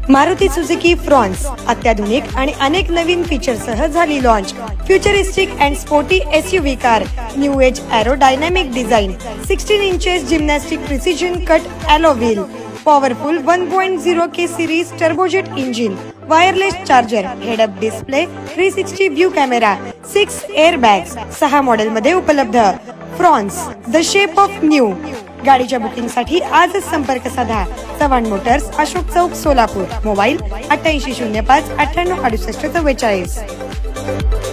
Maruti Suzuki Fronx अत्याधुनिक आणि अनेक नवीन फीचरसह झाली launch. Futuristic and sporty SUV car, new age aerodynamic design, 16 inches gymnastic precision cut alloy wheel, powerful 1.0 K series turbojet engine, wireless charger, head up display, 360 view camera, 6 airbags, 6 model मध्ये उपलब्ध। Fronx the shape of new. गाडीच्या booking साठी आजच संपर्क साधा। Chavan Motors, Ashok Chowk, Solapur. Mobile 8805 9868 44।